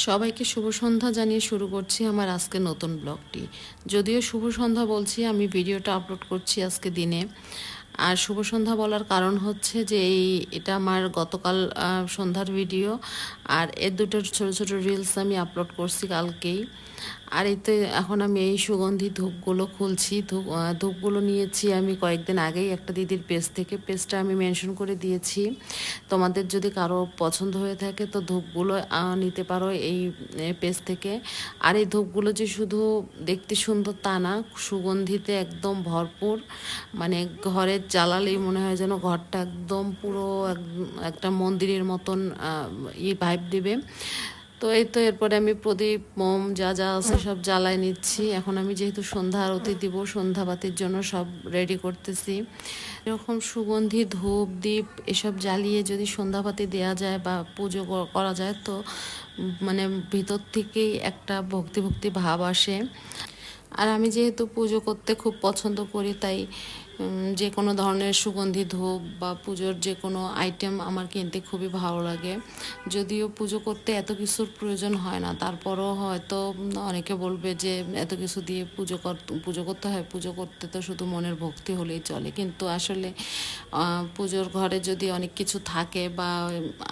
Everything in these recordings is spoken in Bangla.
সবাইকে শুভ সন্ধ্যা জানিয়ে শুরু করছি আমার আজকে নতুন ব্লগটি। যদিও শুভ সন্ধ্যা বলছি, আমি ভিডিওটা আপলোড করছি আজকে দিনে। আর শুভ সন্ধ্যা বলার কারণ হচ্ছে যে এটা আমার গতকাল সন্ধ্যার ভিডিও। আর এর দুটো ছোট ছোট রিলস আমি আপলোড করছি কালকেই। আর এতে এখন আমি এই সুগন্ধি ধূপগুলো খুলছি। ধূপগুলো নিয়েছি আমি কয়েকদিন আগেই একটা দিদির পেজ থেকে। পেজটা আমি মেনশন করে দিয়েছি। তোমাদের যদি কারো পছন্দ হয়ে থাকে তো ধূপগুলো নিতে পারো এই পেজ থেকে। আর এই ধূপগুলো যে শুধু দেখতে সুন্দর তা না, সুগন্ধিতে একদম ভরপুর। মানে ঘরে জ্বালালেই মনে হয় যেন ঘরটা একদম পুরো একটা মন্দিরের মতন ভাইব দিবে। তো এই তো এরপরে আমি প্রদীপ মোম যা যা আছে সব জ্বালায় নিচ্ছি। এখন আমি যেহেতু সন্ধ্যা আরতি দিব, সন্ধ্যাবাতির জন্য সব রেডি করতেছি। এরকম সুগন্ধি ধূপ দ্বীপ এসব জ্বালিয়ে যদি সন্ধ্যাবাতি দেওয়া যায় বা পুজো করা যায় তো মানে ভিতর থেকেই একটা ভক্তি ভক্তি ভাব আসে। আর আমি যেহেতু পুজো করতে খুব পছন্দ করি, তাই যে কোনো ধরনের সুগন্ধি ধূপ বা পুজোর যে কোনো আইটেম আমার কিনতে খুবই ভালো লাগে। যদিও পুজো করতে এত কিছুর প্রয়োজন হয় না, তারপরও হয়তো অনেকে বলবে যে এত কিছু দিয়ে পুজো করতে হয়। পুজো করতে তো শুধু মনের ভক্তি হলেই চলে, কিন্তু আসলে পুজোর ঘরে যদি অনেক কিছু থাকে বা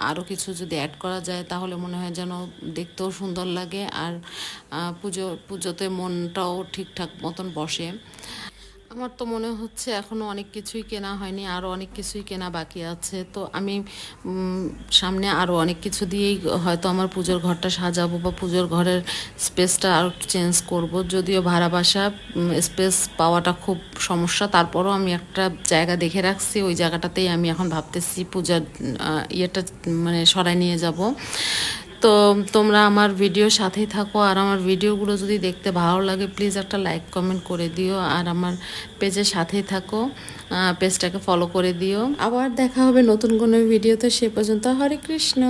আরও কিছু যদি অ্যাড করা যায় তাহলে মনে হয় যেন দেখতেও সুন্দর লাগে। আর পুজোতে মনটাও ঠিকঠাক মতন বসে। আমার তো মনে হচ্ছে এখনও অনেক কিছুই কেনা হয়নি, আরও অনেক কিছুই কেনা বাকি আছে। তো আমি সামনে আরও অনেক কিছু দিয়েই হয়তো আমার পুজোর ঘরটা সাজাবো বা পুজোর ঘরের স্পেসটা আরও চেঞ্জ করব। যদিও ভাড়া বাসা, স্পেস পাওয়াটা খুব সমস্যা, তারপরও আমি একটা জায়গা দেখে রাখছি। ওই জায়গাটাতেই আমি এখন ভাবতেছি পূজার ইয়েটা মানে সরাই নিয়ে যাব। তো তোমরা আমার ভিডিওর সাথেই থাকো। আর আমার ভিডিওগুলো যদি দেখতে ভালো লাগে প্লিজ একটা লাইক কমেন্ট করে দিও। আর আমার পেজের সাথেই থাকো, পেজটাকে ফলো করে দিও। আবার দেখা হবে নতুন কোনো ভিডিওতে। সে পর্যন্ত হরে কৃষ্ণ।